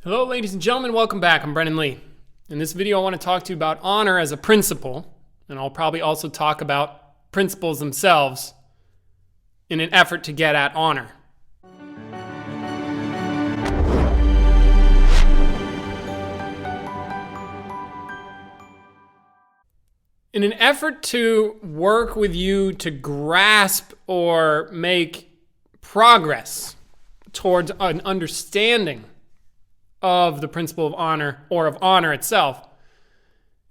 Hello, ladies and gentlemen. Welcome back. I'm Brennan Lee. In this video, I want to talk to you about honor as a principle, and I'll probably also talk about principles themselves in an effort to get at honor. In an effort to work with you to grasp or make progress towards an understanding of the principle of honor or of honor itself,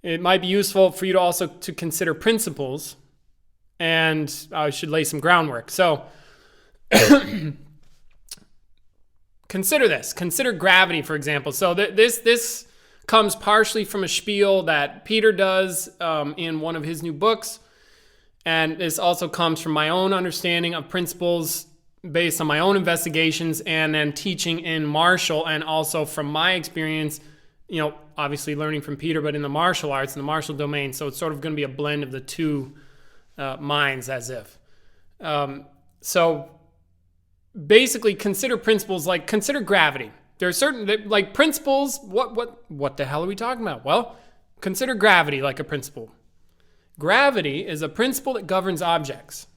it might be useful for you to also to consider principles, and I should lay some groundwork. So consider this. Consider gravity, for example. So this comes partially from a spiel that Peter does in one of his new books, and this also comes from my own understanding of principles based on my own investigations and then teaching in martial, and also from my experience, obviously learning from Peter, but in the martial arts, in the martial domain. So it's sort of going to be a blend of the two minds, as if. So basically, consider principles like consider gravity. There are certain like principles. What the hell are we talking about? Well, consider gravity like a principle. Gravity is a principle that governs objects.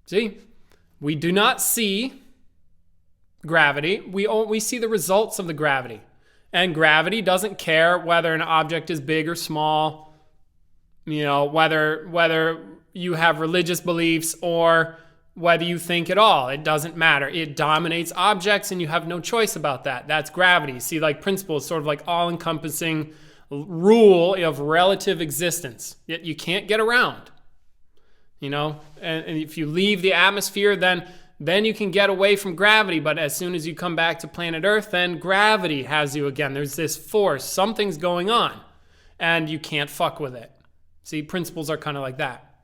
See? We do not see gravity. We see the results of the gravity. And gravity doesn't care whether an object is big or small, whether you have religious beliefs or whether you think at all. It doesn't matter. It dominates objects and you have no choice about that. That's gravity. See, like principle is sort of like all-encompassing rule of relative existence. Yet you can't get around. And if you leave the atmosphere, then you can get away from gravity. But as soon as you come back to planet Earth, then gravity has you again. There's this force. Something's going on, and you can't fuck with it. See, principles are kind of like that.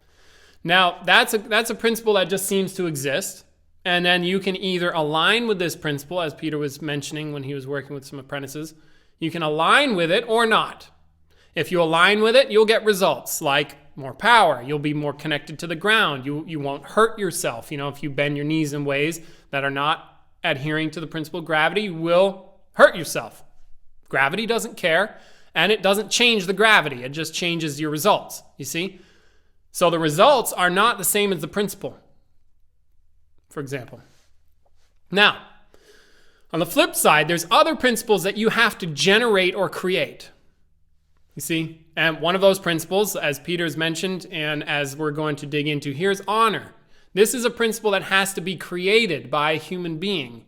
Now, that's a principle that just seems to exist, and then you can either align with this principle, as Peter was mentioning when he was working with some apprentices. You can align with it or not. If you align with it, you'll get results like more power. You'll be more connected to the ground. You won't hurt yourself. If you bend your knees in ways that are not adhering to the principle of gravity, you will hurt yourself. Gravity doesn't care, and it doesn't change the gravity. It just changes your results, you see? So the results are not the same as the principle, for example. Now, on the flip side, there's other principles that you have to generate or create. You see? And one of those principles, as Peter's mentioned, and as we're going to dig into here, is honor. This is a principle that has to be created by a human being.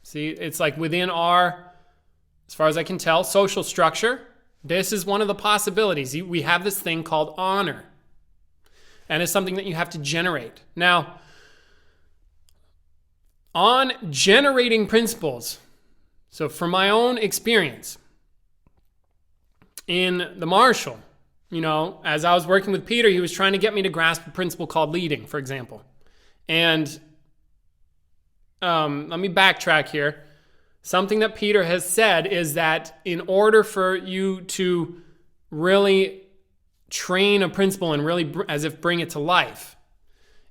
See, it's like within our, as far as I can tell, social structure, this is one of the possibilities. We have this thing called honor. And it's something that you have to generate. Now, on generating principles, so from my own experience, in the martial, as I was working with Peter, he was trying to get me to grasp a principle called leading, for example. And let me backtrack here. Something that Peter has said is that in order for you to really train a principle and really as if bring it to life,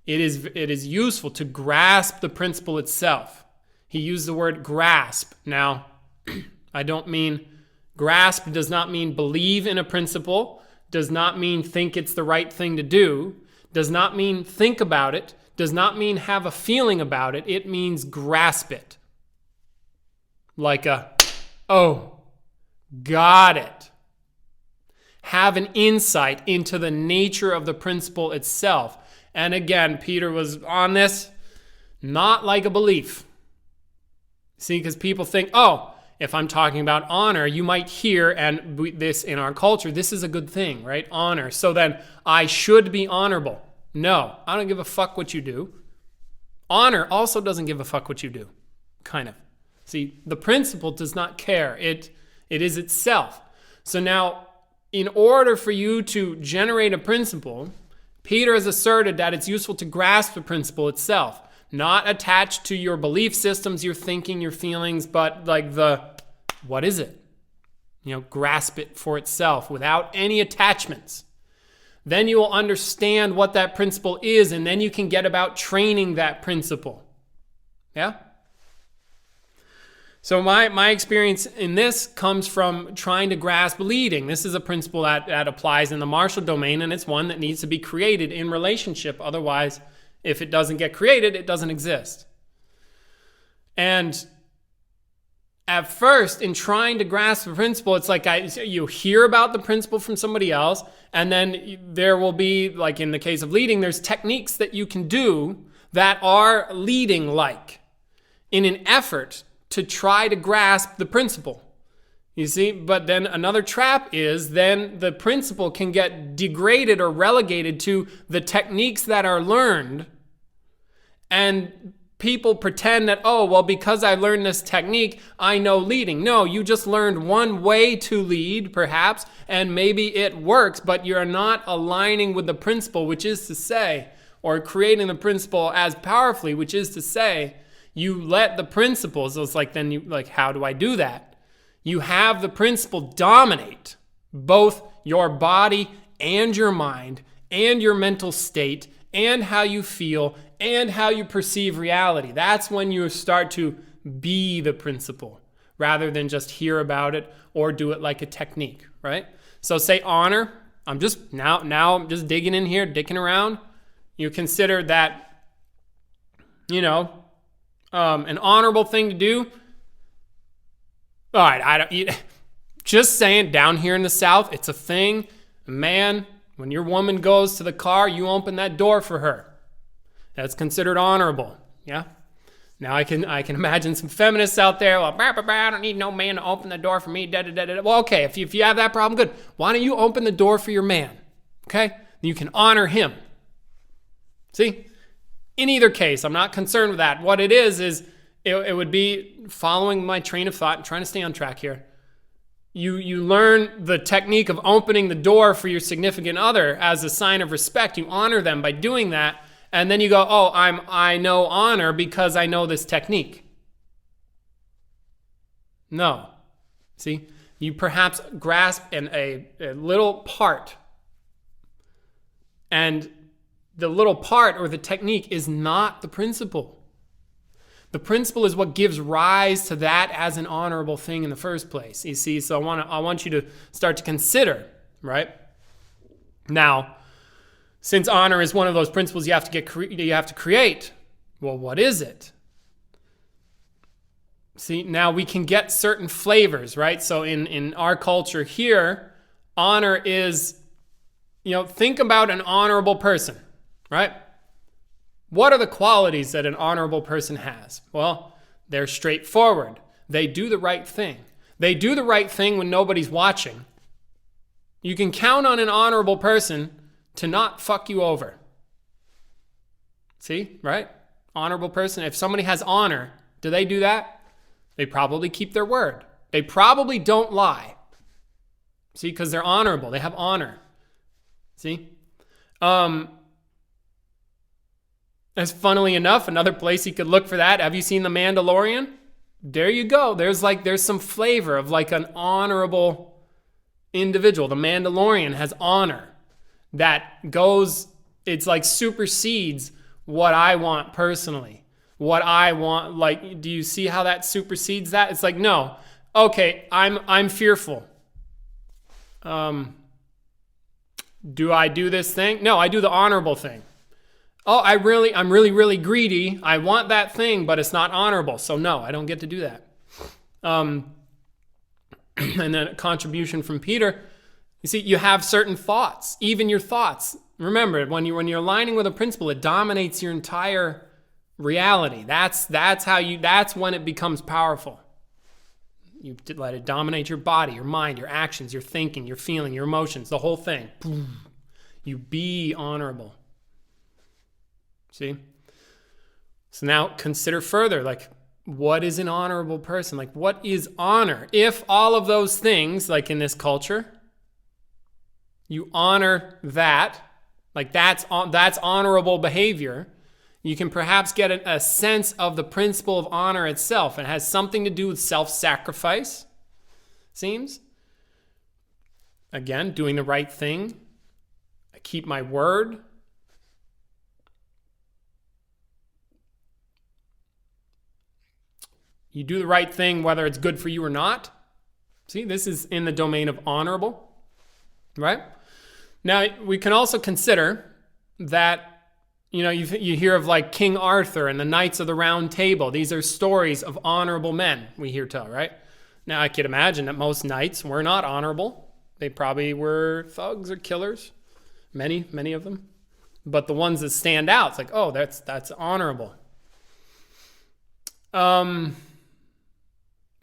it is useful to grasp the principle itself. He used the word grasp. Now, I don't mean grasp does not mean believe in a principle, does not mean think it's the right thing to do, does not mean think about it, does not mean have a feeling about it. It means grasp it. Like got it. Have an insight into the nature of the principle itself. And again, Peter was on this, not like a belief. See, because people think, if I'm talking about honor, you might hear, and this in our culture, this is a good thing, right? Honor. So then I should be honorable. No, I don't give a fuck what you do. Honor also doesn't give a fuck what you do, kind of. See, the principle does not care. It is itself. So now, in order for you to generate a principle, Peter has asserted that it's useful to grasp the principle itself. Not attached to your belief systems, your thinking, your feelings, but like what is it? Grasp it for itself without any attachments. Then you will understand what that principle is, and then you can get about training that principle. Yeah? So my experience in this comes from trying to grasp leading. This is a principle that applies in the martial domain, and it's one that needs to be created in relationship. Otherwise, if it doesn't get created, it doesn't exist. And at first, in trying to grasp the principle, it's like you hear about the principle from somebody else, and then there will be, like in the case of leading, there's techniques that you can do that are leading-like in an effort to try to grasp the principle. You see, but then another trap is then the principle can get degraded or relegated to the techniques that are learned, and people pretend that, oh, well, because I learned this technique, I know leading. No, you just learned one way to lead, perhaps, and maybe it works, but you're not aligning with the principle, which is to say, or creating the principle as powerfully, which is to say, you let the principle, so it's like, then you, like, how do I do that? You have the principle dominate both your body and your mind and your mental state and how you feel and how you perceive reality. That's when you start to be the principle rather than just hear about it or do it like a technique, right? So say honor. I'm just now I'm just digging in here, dicking around. You consider that, an honorable thing to do. All right, just saying, down here in the South, it's a thing. Man, when your woman goes to the car, you open that door for her. That's considered honorable. Yeah. Now I can imagine some feminists out there. Well, I don't need no man to open the door for me. Well, okay, if you have that problem, good. Why don't you open the door for your man? Okay, you can honor him. See, in either case, I'm not concerned with that. What it is it would be following my train of thought and trying to stay on track here. You learn the technique of opening the door for your significant other as a sign of respect. You honor them by doing that. And then you go, oh, I know honor because I know this technique. No. See, you perhaps grasp in a little part. And the little part or the technique is not the principle. The principle is what gives rise to that as an honorable thing in the first place. You see, so I want you to start to consider, right? Now, since honor is one of those principles you have to create, well, what is it? See, now we can get certain flavors, right? So in our culture here, honor is, think about an honorable person, right? What are the qualities that an honorable person has? Well, they're straightforward. They do the right thing. They do the right thing when nobody's watching. You can count on an honorable person to not fuck you over. See, right? Honorable person. If somebody has honor, do they do that? They probably keep their word. They probably don't lie. See, because they're honorable. They have honor. See? As funnily enough, another place you could look for that. Have you seen The Mandalorian? There you go. There's some flavor of like an honorable individual. The Mandalorian has honor that goes, it's like supersedes what I want personally. What I want, like, do you see how that supersedes that? It's like, no, okay, I'm fearful. Do I do this thing? No, I do the honorable thing. Oh, I'm really greedy. I want that thing, but it's not honorable. So no, I don't get to do that. And then a contribution from Peter. You see, you have certain thoughts, even your thoughts. Remember, when you're aligning with a principle, it dominates your entire reality. That's when it becomes powerful. You let it dominate your body, your mind, your actions, your thinking, your feeling, your emotions, the whole thing. You be honorable. See? So now consider further, like, what is an honorable person? Like, what is honor? If all of those things, like in this culture, you honor that, like that's honorable behavior, you can perhaps get a sense of the principle of honor itself. It has something to do with self-sacrifice, seems. Again, doing the right thing. I keep my word. You do the right thing whether it's good for you or not. See, this is in the domain of honorable, right? Now, we can also consider that, you hear of like King Arthur and the Knights of the Round Table. These are stories of honorable men we hear tell, right? Now, I could imagine that most knights were not honorable. They probably were thugs or killers, many of them. But the ones that stand out, it's like, oh, that's honorable.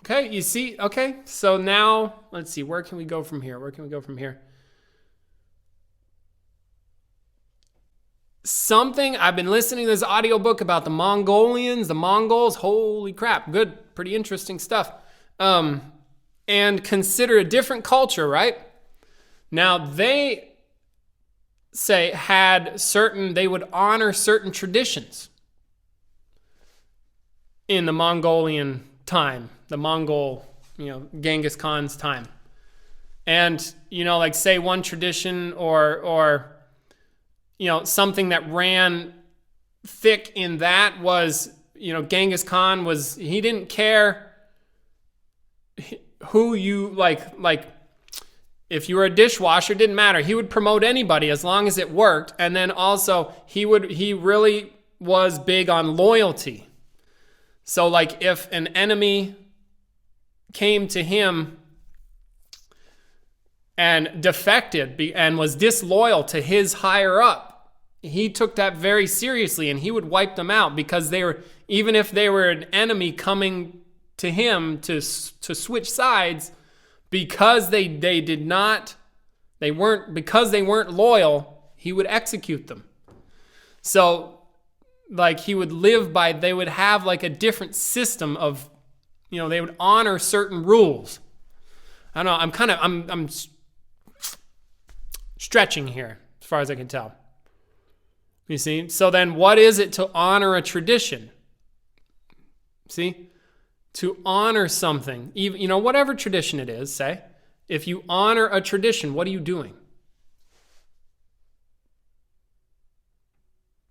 Okay, you see, okay, so now, let's see, where can we go from here? Something, I've been listening to this audiobook about the Mongolians, the Mongols, holy crap, good, pretty interesting stuff. And consider a different culture, right? Now, they say they would honor certain traditions in the Mongolian time, the Mongol, Genghis Khan's time. And, like say one tradition or something that ran thick in that was, Genghis Khan he didn't care who you like if you were a dishwasher, it didn't matter. He would promote anybody as long as it worked. And then also he really was big on loyalty. So like if an enemy came to him and defected and was disloyal to his higher up, he took that very seriously and he would wipe them out because even if they were an enemy coming to him to switch sides, because they weren't loyal, he would execute them. So like he would they would have like a different system of, they would honor certain rules. I don't know, I'm stretching here as far as I can tell. You see? So then what is it to honor a tradition? See? To honor something, even, whatever tradition it is, say, if you honor a tradition, what are you doing?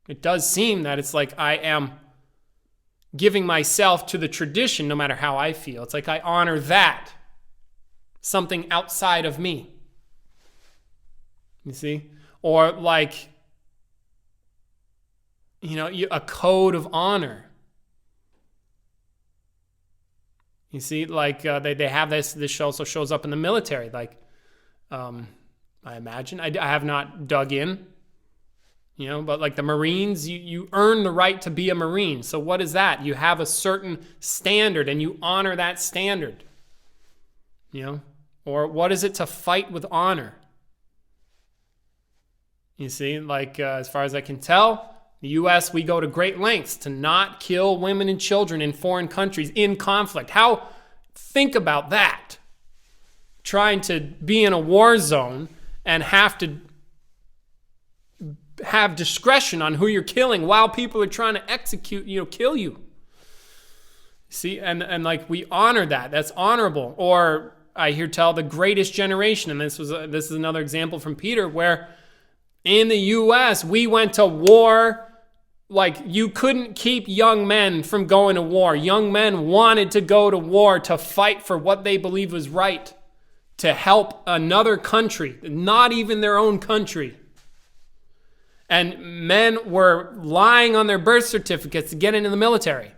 It does seem that it's like I am giving myself to the tradition no matter how I feel. It's like I honor that, something outside of me. You see? Or like, a code of honor. You see, like they have this also shows up in the military. Like, I imagine, I have not dug in, but like the Marines, you earn the right to be a Marine. So what is that? You have a certain standard and you honor that standard. Or what is it to fight with honor? You see, like as far as I can tell, the U.S., we go to great lengths to not kill women and children in foreign countries in conflict. Think about that. Trying to be in a war zone and have to have discretion on who you're killing while people are trying to kill you. See, and like we honor that. That's honorable. Or I hear tell the greatest generation, and this is another example from Peter, where in the U.S., we went to war. Like, you couldn't keep young men from going to war. Young men wanted to go to war to fight for what they believed was right, to help another country, not even their own country. And men were lying on their birth certificates to get into the military.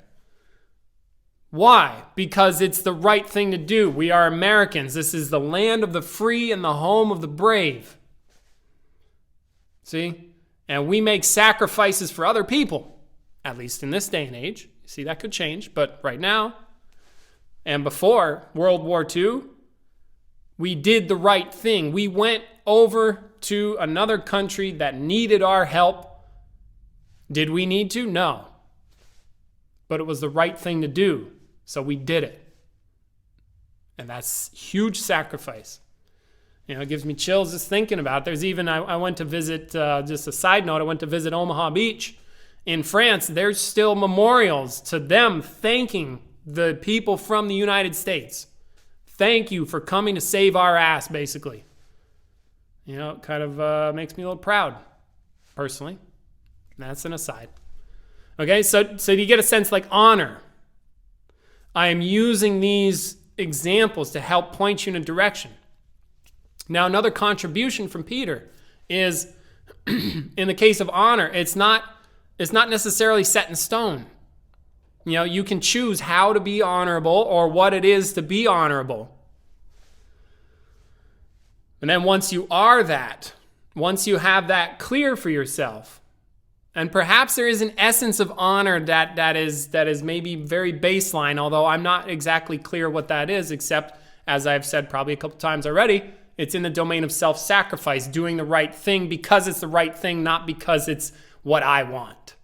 Why? Because it's the right thing to do. We are Americans. This is the land of the free and the home of the brave. See? And we make sacrifices for other people, at least in this day and age. See, that could change, but right now, and before World War II, we did the right thing. We went over to another country that needed our help. Did we need to? No. But it was the right thing to do, so we did it. And that's huge sacrifice. It gives me chills just thinking about it. There's even, I went to visit, just a side note, I went to visit Omaha Beach in France. There's still memorials to them thanking the people from the United States. Thank you for coming to save our ass, basically. It kind of makes me a little proud, personally. That's an aside. Okay, so you get a sense like honor. I am using these examples to help point you in a direction. Now, another contribution from Peter is, in the case of honor, it's not necessarily set in stone. You can choose how to be honorable or what it is to be honorable. And then once you are that, once you have that clear for yourself, and perhaps there is an essence of honor that is maybe very baseline, although I'm not exactly clear what that is, except, as I've said probably a couple times already, it's in the domain of self-sacrifice, doing the right thing because it's the right thing, not because it's what I want.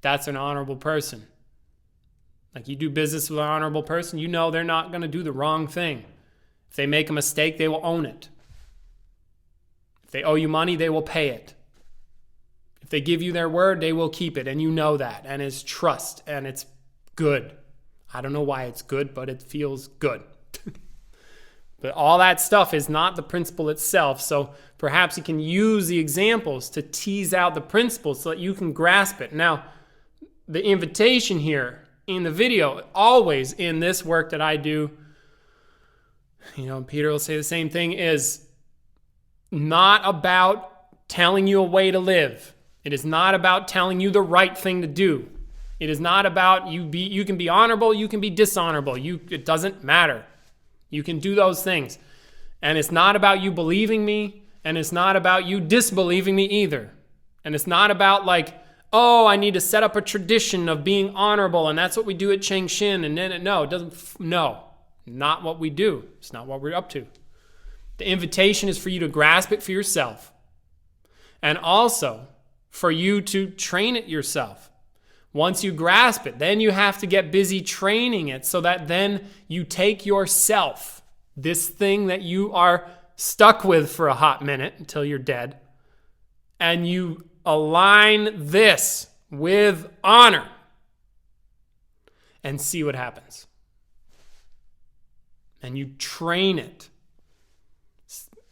That's an honorable person. Like, you do business with an honorable person, they're not going to do the wrong thing. If they make a mistake, they will own it. If they owe you money, they will pay it. If they give you their word, they will keep it, and you know that, and it's trust, and it's good. I don't know why it's good, but it feels good. But all that stuff is not the principle itself, so perhaps you can use the examples to tease out the principle so that you can grasp it. Now, the invitation here in the video, always in this work that I do, Peter will say the same thing, is not about telling you a way to live. It is not about telling you the right thing to do. It is not about you can be honorable, you can be dishonorable. It doesn't matter. You can do those things. And it's not about you believing me, and it's not about you disbelieving me either. And it's not about I need to set up a tradition of being honorable, and that's what we do at Changshin. And then not what we do. It's not what we're up to. The invitation is for you to grasp it for yourself, and also for you to train it yourself. Once you grasp it, then you have to get busy training it so that then you take yourself, this thing that you are stuck with for a hot minute until you're dead, and you align this with honor and see what happens. And you train it.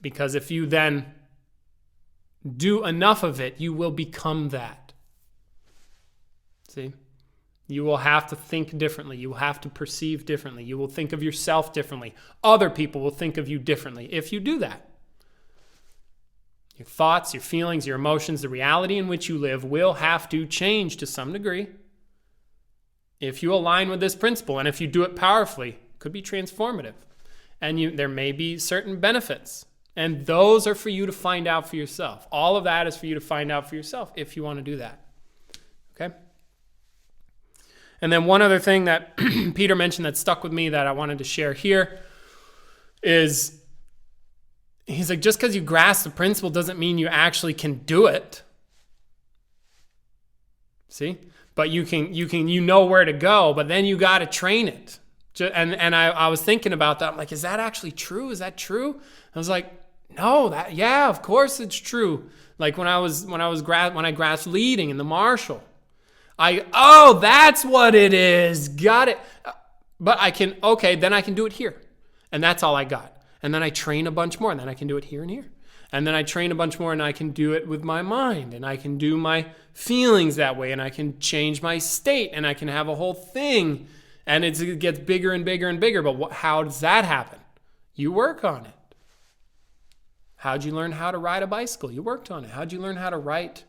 Because if you then do enough of it, you will become that. See? You will have to think differently. You will have to perceive differently. You will think of yourself differently. Other people will think of you differently if you do that. Your thoughts, your feelings, your emotions, the reality in which you live will have to change to some degree if you align with this principle. And if you do it powerfully, it could be transformative. And there may be certain benefits. And those are for you to find out for yourself. All of that is for you to find out for yourself if you want to do that. Okay? And then one other thing that Peter mentioned that stuck with me that I wanted to share here is, he's like, just because you grasp the principle doesn't mean you actually can do it. See? But you know where to go, but then you got to train it. And I was thinking about that. I'm like, is that actually true? Is that true? I was like, no, yeah, of course it's true. Like when I grasped leading in the Marshall, that's what it is. Got it. But then I can do it here. And that's all I got. And then I train a bunch more, and then I can do it here and here. And then I train a bunch more, and I can do it with my mind, and I can do my feelings that way, and I can change my state, and I can have a whole thing, and it gets bigger and bigger and bigger. But how does that happen? You work on it. How'd you learn how to ride a bicycle? You worked on it. How'd you learn how to write?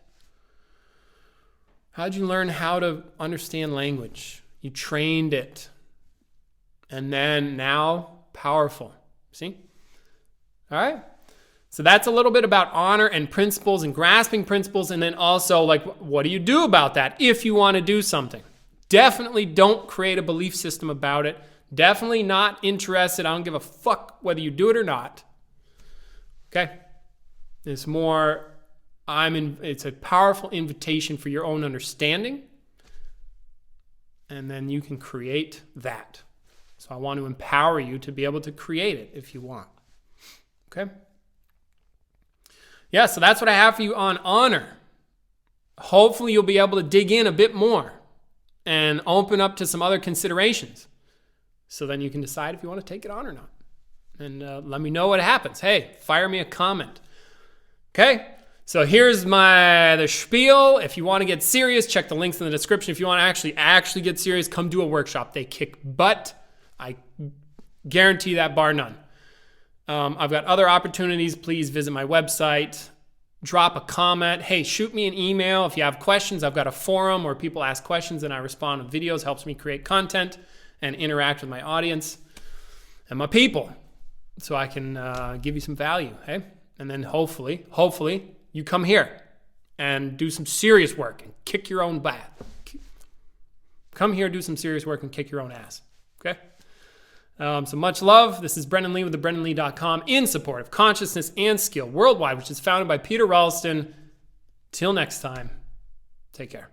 How'd you learn how to understand language? You trained it. And then now, powerful. See? All right? So that's a little bit about honor and principles and grasping principles, and then also, what do you do about that if you want to do something? Definitely don't create a belief system about it. Definitely not interested. I don't give a fuck whether you do it or not. Okay? It's more, it's a powerful invitation for your own understanding, and then you can create that. So I want to empower you to be able to create it if you want. Okay? Yeah, so that's what I have for you on honor. Hopefully you'll be able to dig in a bit more and open up to some other considerations. So then you can decide if you want to take it on or not. And let me know what happens. Hey, fire me a comment. Okay? So here's the spiel. If you want to get serious, check the links in the description. If you want to actually get serious, come do a workshop. They kick butt. I guarantee that, bar none. I've got other opportunities. Please visit my website. Drop a comment. Hey, shoot me an email if you have questions. I've got a forum where people ask questions and I respond with videos. Helps me create content and interact with my audience and my people, so I can give you some value. Hey, and then hopefully you come here and do some serious work and kick your own butt. Come here, do some serious work and kick your own ass. Okay. So much love. This is Brendan Lee with thebrendanlee.com in support of consciousness and skill worldwide, which is founded by Peter Ralston. Till next time, take care.